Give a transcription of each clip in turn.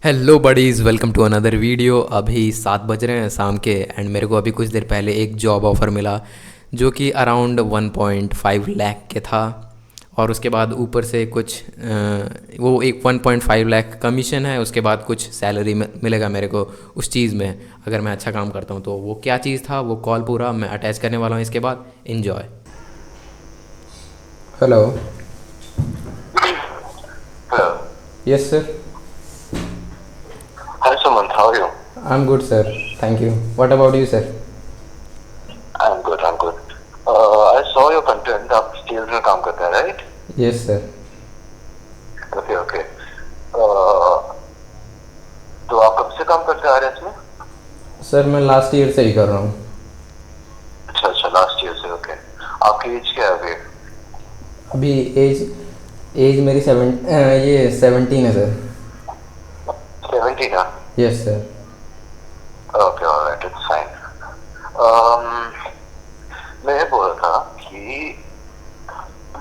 Hello buddies, welcome to another video. अभी 7 बज रहे हैं शाम के एंड मेरे को अभी कुछ देर पहले एक जॉब ऑफ़र मिला जो कि अराउंड 1.5 लाख के था। और उसके बाद ऊपर से कुछ वो एक 1.5 लाख कमीशन है। उसके बाद कुछ सैलरी मिलेगा मेरे को उस चीज़ में, अगर मैं अच्छा काम करता हूँ। तो वो क्या चीज़ था वो कॉल पूरा मैं अटैच करने वाला हूँ इसके बाद। Enjoy. Hello. Hello. Yes sir. Hi, Sumant. How are you? I am good sir, thank you. What about you sir? I'm good. I'm good. I saw your content. आप स्टील्स में काम करते हैं, right? Yes sir. Okay, okay. तो आप कब से काम करते आ रहे हैं इसमें? सर मैं लास्ट ईयर से ही कर रहा हूँ। अच्छा अच्छा, लास्ट ईयर से। ओके। आपकी एज क्या है अभी? अभी एज एज मेरी 17 है सर। 17 ना? Yes sir. Okay, alright, it's fine. मैं ये बोल रहा था कि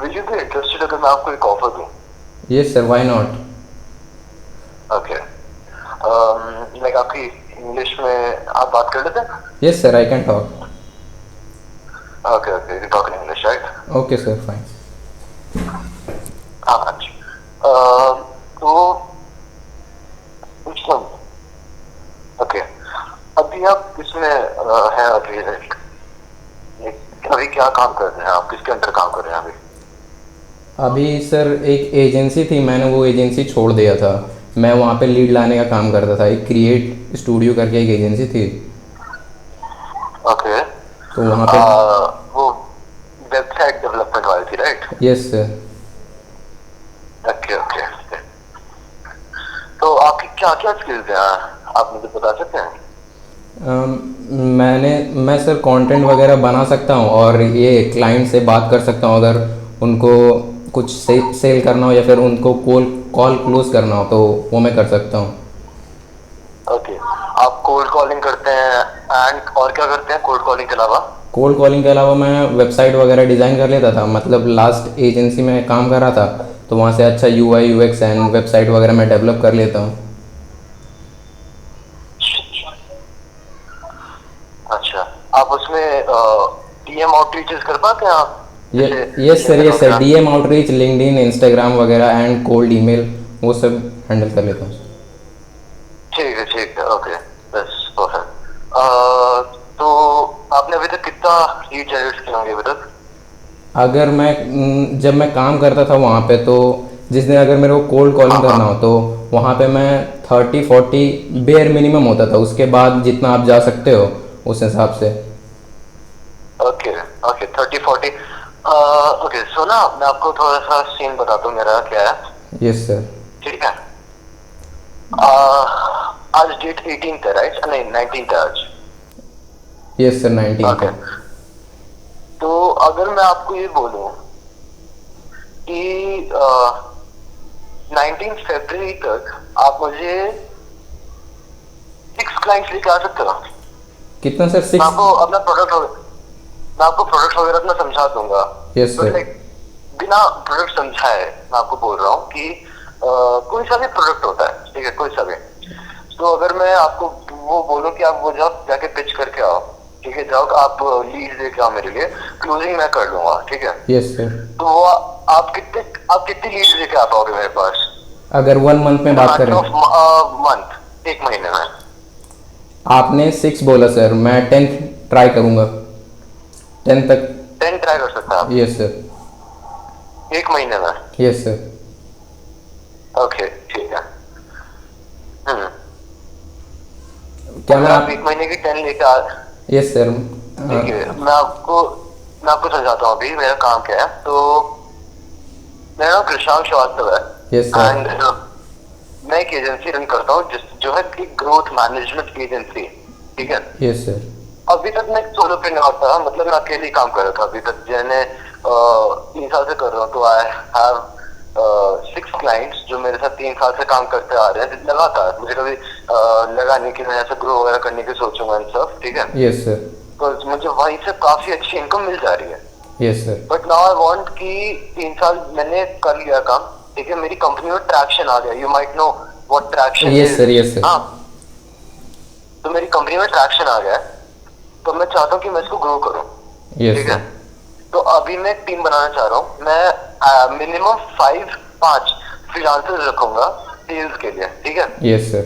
विल यू बी इंटरेस्टेड अगर मैं आपको एक ऑफर दूं? Yes sir, why not. Okay. Like आपकी इंग्लिश में आप बात कर लेते हैं? Yes sir, I can talk. Okay okay, you talk in English, right? Okay sir, fine. हाँ जी। तो कुछ ओके। अभी आप किसमें हैं अभी? अभी क्या काम कर रहे हैं आप? किसके अंदर काम कर रहे हैं अभी? अभी सर एक एजेंसी थी, मैंने वो एजेंसी छोड़ दिया था। मैं वहाँ पे लीड लाने का काम करता था। एक क्रिएट स्टूडियो करके एक एजेंसी थी, ओके। तो वहाँ पे। वो वेबसाइट डेवलपमेंट वाली थी, right? Yes sir. Okay okay. तो आपकी क्या क्या स्किल्स हैं, आप मुझे बता सकते हैं? अम, मैं सर कंटेंट वगैरह बना सकता हूँ और ये क्लाइंट से बात कर सकता हूँ अगर उनको कुछ सेल करना हो या फिर उनको कॉल कॉल क्लोज करना हो तो वो मैं कर सकता हूँ। ओके। आप कोल्ड कॉलिंग करते हैं एंड और क्या करते हैं कोल्ड कॉलिंग के अलावा? कोल्ड कॉलिंग के अलावा मैं वेबसाइट वगैरह डिज़ाइन कर लेता था। मतलब लास्ट एजेंसी में काम कर रहा था तो वहाँ से अच्छा UI UX एंड वेबसाइट वगैरह मैं डेवलप कर लेता हूँ। अच्छा। आप उसमें डीएम आउटरीचेस कर पाते हैं आप? ये जैसे yes sir, email yes sir, वगैरह? DM आउटरीच, लिंक्डइन, इंस्टाग्राम वगैरह एंड कोल्ड ईमेल वो सब हैंडल कर लेता हूँ। ठीक है, ओके। बस परफेक्ट। तो आपने अभी तक कितना लीड जनरेट किए होंगे अभी तक? अगर मैं जब मैं काम करता था वहाँ पे तो जिस दिन अगर मेरे को कोल्ड हाँ कॉलिंग हाँ। करना हो तो वहाँ पे मैं 30-40 बेयर मिनिमम होता था। उसके बाद जितना आप जा सकते हो उस हिसाब से। Okay okay, 30-40। ओके, सो ना मैं आपको थोड़ा सा सीन बताता हूँ मेरा क्या है। Yes sir. ठीक है। आज डेट 18 है, राइट? नहीं, 19 है आज। Yes sir, 19 okay. है। तो अगर मैं आपको ये बोलूं कि 19 फरवरी तक आप मुझे 6 क्लाइंट्स लेके आ सकते हो? कितना सर, मैं 6? आपको अपना मैं आपको प्रोडक्ट वगैरह अपना समझा दूंगा। Yes but sir. लाइक बिना प्रोडक्ट समझाए मैं आपको बोल रहा हूँ कि कोई सा भी प्रोडक्ट होता है, ठीक है, कोई सा भी। तो अगर मैं आपको वो बोलूं कि आप वो जाओ जाके पिच करके आओ, ठीक है, जाओ आप लीड लेके आओ मेरे लिए, क्लोजिंग मैं कर लूंगा, ठीक है। Yes sir. तो वो आप कितनी लीड लेके आ पाओगे मेरे पास अगर 1 मंथ में इन अ बात मैटर करें। ऑफ मंथ, एक महीने में? आपने 6 बोला सर, मैं 10th ट्राई करूँगा, 10 तक। 10 ट्राई कर सकते हैं आप यस सर। एक महीने में? Yes sir. ओके, ठीक है। हम्म। क्या मैं अगर आप एक आप। महीने की 10 लेके आ, यस सर। देखिए मैं आपको समझाता हूँ अभी मेरा काम क्या है। तो मेरा नाम कृषांक श्रीवास्तव है यस सर। एंड मैं एक एजेंसी रन करता हूँ जो है कि ग्रोथ मैनेजमेंट एजेंसी, ठीक है। Yes sir. अभी तक मैं सोलोप्रेन्योर था, मतलब मैं अकेले ही काम कर रहा था अभी तक। मैंने 3 साल से कर रहा हूँ, तो आई हैव 6 क्लाइंट्स जो मेरे साथ 3 साल से काम करते आ रहे हैं लगातार। मुझे कभी लगा नहीं कि मैं ऐसा ग्रो वगैरह करने की सोचूंगा इन सब, ठीक है। Yes sir. तो मुझे वहीं से काफी अच्छी इनकम मिल जा रही है। Yes sir. But now I want कि 3 साल मैंने कर लिया काम, ठीक है, मेरी कंपनी में ट्रैक्शन आ गया। You might know what traction yes sir, yes sir. हाँ, तो मेरी कंपनी में ट्रैक्शन आ गया है, तो मैं चाहता हूँ कि मैं इसको ग्रो करूँ। यस ठीक है, सर। तो अभी मैं एक टीम बनाना चाह रहा हूँ। मैं मिनिमम 5 फ्रीलांसर्स रखूंगा सेल्स के लिए। ठीक है, यस सर।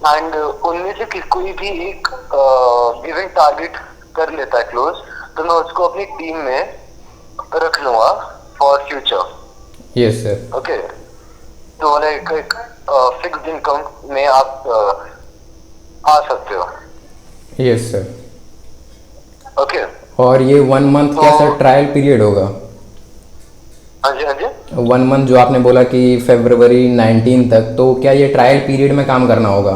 एंड उनमें से कोई भी एक गिवन टारगेट कर लेता है क्लोज, तो मैं उसको अपनी टीम में रख लूंगा for future. Yes sir. Okay, तो लाइक एक फिक्स्ड इनकम में आप आ सकते हो। Yes sir. ओके, और ये 1 मंथ क्या सर तो ट्रायल पीरियड होगा? हाँ जी, हाँ जी। 1 मंथ जो आपने बोला कि February 19 तक, तो क्या ये ट्रायल पीरियड में काम करना होगा?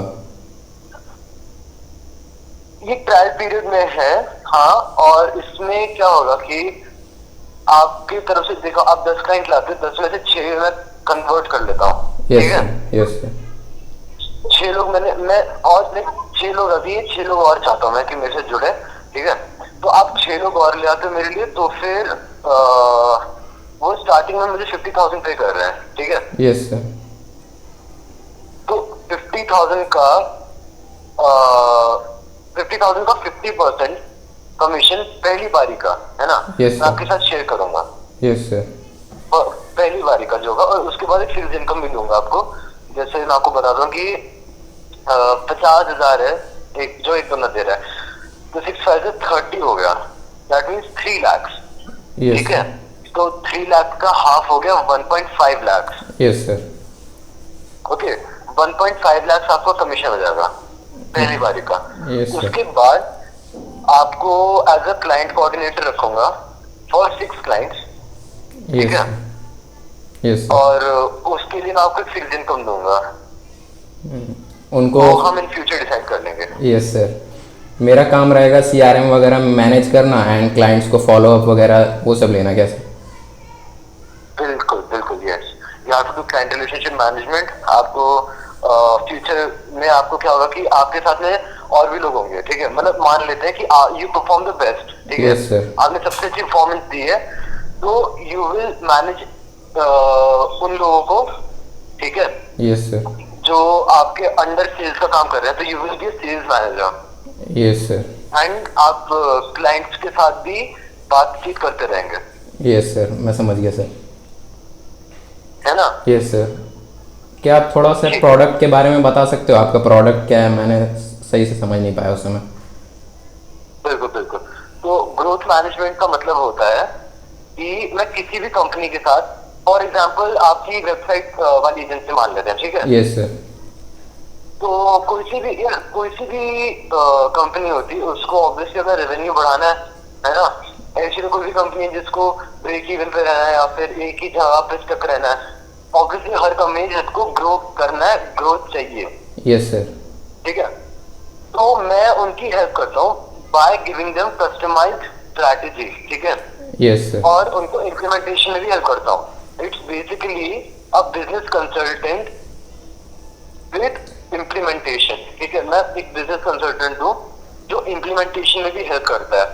ये ट्रायल पीरियड में है, हाँ। और इसमें क्या होगा कि आपकी तरफ से देखो, आप 10 क्लाइंट लाते हो, 10 में से 6 मैं कन्वर्ट कर लेता हूँ। यस ठीक है, सर, यस सर। 6 लोग मैं और 6 लोग अभी है, 6 लोग और चाहता हूँ मैं कि मेरे से जुड़े। ठीक है, तो आप 6 लोग और ले आते हो मेरे लिए, तो फिर वो स्टार्टिंग में मुझे 50,000 पे कर रहे हैं। ठीक है, यस सर। तो 50,000 का 50% कमीशन पहली बारी का है ना, Yes, मैं sir. आपके साथ शेयर करूंगा। Yes sir. पहली बारी का जो होगा, और उसके बाद एक फिक्स इनकम भी दूंगा आपको। जैसे मैं आपको बता दूं कि 50,000 है, एक बंदा दे रहा है, तो 6 से 30 हो गया, दैट मीन्स 3 लाख। यस ठीक है, सर। तो 3 लाख का हाफ हो गया 1.5 lakh. Yes sir. Okay, 1.5 lakh आपको कमीशन हो जाएगा पहली बारी का। Yes sir. उसके बाद आपको एज अ क्लाइंट कोऑर्डिनेटर रखूंगा फॉर 6 क्लाइंट्स। ठीक यस है, सर। Yes sir. और उसके लिए मैं आपको एक फिक्स इनकम दूंगा, उनको। वो हम इन फ्यूचर डिसाइड कर लेंगे। Yes sir. मेरा काम रहेगा CRM वगैरह मैनेज करना एंड क्लाइंट्स को फॉलो अप वगैरह वो सब लेना, क्या सर? बिल्कुल बिल्कुल, yes. You have to do client relationship management. आपको फ्यूचर में आपको क्या होगा कि आपके साथ में और भी लोग होंगे। ठीक है, मतलब मान लेते हैं कि यू परफॉर्म द बेस्ट। ठीक है, यस सर। आपने सबसे अच्छी परफॉर्मेंस दी है, तो यू विल मैनेज उन लोगों को। ठीक है, यस सर। जो आपके अंडर सेल्स का काम कर रहे हैं, तो you will be sales manager. Yes sir. And आप क्लाइंट्स के साथ भी बातचीत करते रहेंगे। यस सर, मैं समझ गया सर। है ना? Yes sir. क्या आप थोड़ा सा ठीक है, प्रोडक्ट के बारे में बता सकते हो? आपका प्रोडक्ट क्या है? मैंने सही से समझ नहीं पाया उस समय। बिल्कुल बिल्कुल। तो ग्रोथ मैनेजमेंट का मतलब होता है कि मैं किसी भी कंपनी के साथ, फॉर एग्जांपल आपकी वेबसाइट वाली एजेंसी मान लेते हैं। ठीक है, यस सर। तो कोई सी भी कंपनी होती है, उसको ऑब्वियसली अगर रेवेन्यू बढ़ाना है ना, ऐसी तो कोई भी कंपनी है जिसको ब्रेक इवन पे रहना है या फिर एक ही जगह पे स्टक रहना है। ऑब्वियसली हर कंपनी जिसको ग्रो करना है, ग्रोथ चाहिए। Yes sir. ठीक है, तो मैं उनकी हेल्प करता हूँ by giving them customized strategy. ठीक है, यस सर। और उनको इम्प्लीमेंटेशन में भी हेल्प करता हूँ। It's basically a business consultant with implementation. ठीक है, मैं एक बिजनेस कंसल्टेंट हूँ जो इम्प्लीमेंटेशन में भी हेल्प करता है।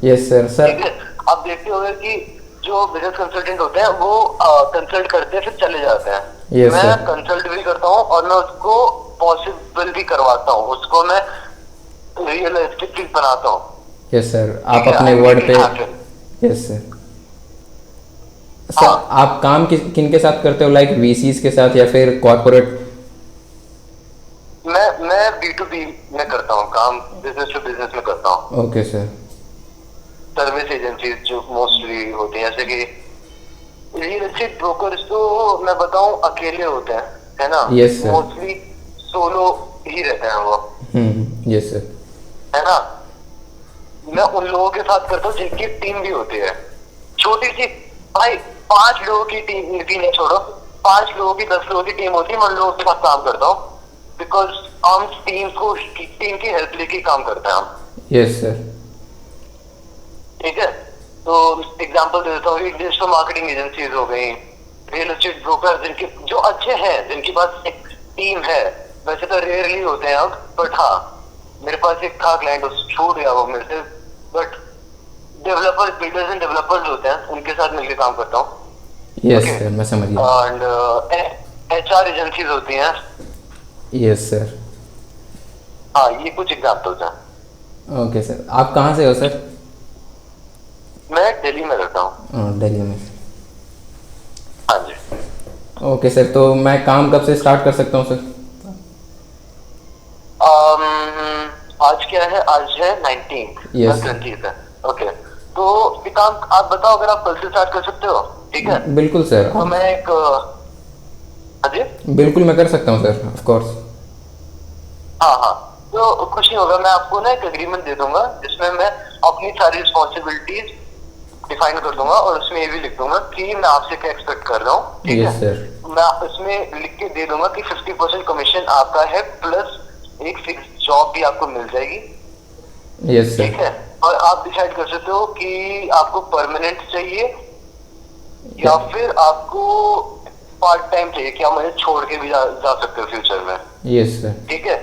Yes sir. ठीक सर। है, आप देखते होंगे कि जो बिजनेस कंसल्टेंट होते हैं वो कंसल्ट करते हैं फिर चले जाते हैं। Yes, मैं sir. कंसल्ट भी करता हूँ और मैं उसको पॉसिबल भी करवाता हूँ, उसको मैं रियलिस्टिक चीज बनाता हूँ। यस सर, आप ठीक है, अपने I वर्ड make पे। it happen। Yes sir. Sir, हाँ, आप काम किन के साथ करते हो? लाइक VCs के साथ या फिर कॉर्पोरेट? मैं B2B में करता हूँ काम, बिजनेस टू बिजनेस में करता हूँ। Okay sir. सर्विस एजेंसी जो मोस्टली होती है, जैसे कि रियल एस्टेट ब्रोकर्स, तो मैं बताऊं अकेले होते हैं, है ना? Yes, sir. मोस्टली सोलो ही रहते हैं वो, यस सर। है ना? मैं उन लोगों के साथ करता हूँ जिनकी टीम भी होती है छोटी सी। भाई 5 लोगों की टीम है, छोड़ो 5 लोगों की 10 लोगों की टीम होती है, मैं उन लोगों के साथ काम करता हूँ। बिकॉज हम टीम की हेल्प लेके काम करते हैं हम। Yes sir. ठीक है, तो एग्जांपल दे देता हूँ, डिजिटल मार्केटिंग एजेंसीज हो गई, रियल एस्टेट ब्रोकर जिनके जो अच्छे हैं, जिनके पास एक टीम है। वैसे तो रेयरली होते हैं अब, बट हाँ, मेरे पास एक था क्लाइंट, उस छूट गया वो मेरे से। But developers, builders and developers होते हैं, उनके साथ मिलकर काम करता हूँ। Yes Okay. सर, मैं समझ गया। एंड HR एजेंसीज होती हैं, यस सर। हाँ, ये कुछ एग्जाम्पल्स हैं। ओके सर, आप कहाँ से हो सर? मैं दिल्ली में रहता हूँ। दिल्ली में। हाँ जी। ओके सर, तो मैं काम कब से स्टार्ट कर सकता हूँ सर? आज क्या है? आज है 19th, कल यस। 20th है। ओके, तो एक काम आप बताओ, अगर आप कल से स्टार्ट कर सकते हो, ठीक है? बिल्कुल सर, तो मैं एक हाँ जी। बिल्कुल मैं कर सकता हूँ सर, ऑफ कोर्स। हाँ हाँ, तो कुछ नहीं होगा, मैं आपको ना एक एग्रीमेंट दे दूंगा जिसमें मैं अपनी सारी रिस्पॉन्सिबिलिटीज डिफाइन कर दूंगा और उसमें ये भी लिख दूंगा कि मैं आपसे क्या एक्सपेक्ट कर रहा हूँ, ठीक यस है? सर। मैं उसमें लिख के दे दूंगा कि 50% कमीशन आपका है, प्लस एक फिक्स जॉब भी आपको मिल जाएगी, यस ठीक सर। है? और आप डिसाइड कर सकते हो कि आपको परमानेंट चाहिए या फिर आपको पार्ट टाइम चाहिए, कि आप मुझे छोड़ के भी जा सकते हो फ्यूचर में, यस सर। ठीक है?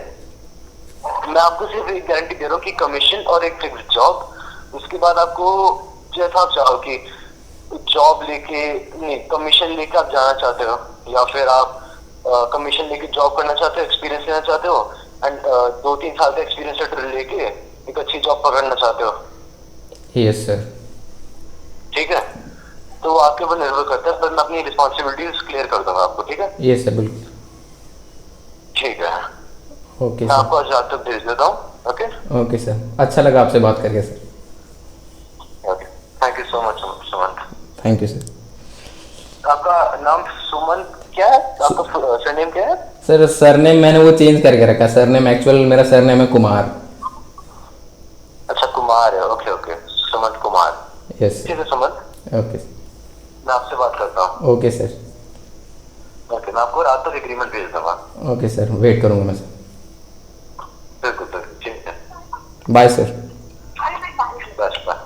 मैं आपको सिर्फ एक गारंटी दे रहा हूँ कि कमीशन और एक फिक्स जॉब। उसके बाद आपको जैसा आप चाहो कि जॉब लेके नहीं, कमीशन लेके आप जाना चाहते हो, या फिर आप कमीशन लेके जॉब करना चाहते हो, एक्सपीरियंस लेना चाहते हो, एंड 2-3 साल का एक्सपीरियंस लेटर लेके एक अच्छी जॉब पकड़ना चाहते हो, यस सर। ठीक है? तो वो आपके ऊपर निर्भर करता है, पर मैं अपनी रिस्पॉन्सिबिलिटीज क्लियर कर दूंगा आपको, ठीक है? यस सर, बिल्कुल। ठीक है, ओके मैं सर। आपको आज रात तक भेज देता हूँ। ओके ओके सर, अच्छा लगा आपसे बात करके sir. Okay, thank you so much Suman. Thank you sir. आपका नाम सुमन क्या है? आपका सरनेम क्या है? सर सरनेम मैंने वो चेंज करके रखा, सरनेम एक्चुअल मेरा सरनेम है कुमार। अच्छा, कुमार है। Okay okay, Suman Kumar. Yes ठीक सर। है सुमन, ओके। मैं आपसे बात करता हूँ। Okay sir. ओके, मैं आपको रात तक एग्रीमेंट भेज दूंगा। ओके सर, वेट करूँगा मैं सर। बिल्कुल बिल्कुल, ठीक है। Bye sir. बस बाय।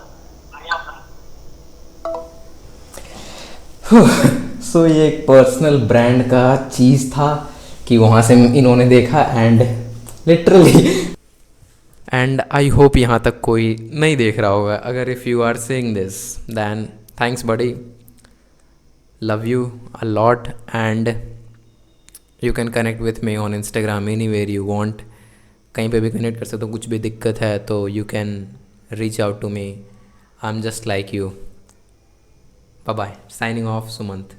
सो ये एक पर्सनल ब्रांड का चीज़ था कि वहाँ से इन्होंने देखा and literally, and I hope यहाँ तक कोई नहीं देख रहा होगा। अगर if you are seeing this then thanks buddy, love you a lot, and you can connect with me on Instagram anywhere you want. कहीं पे भी कनेक्ट कर सकते हो, कुछ भी दिक्कत है तो you can reach out to me, I am just like you. Bye bye, signing off Sumant.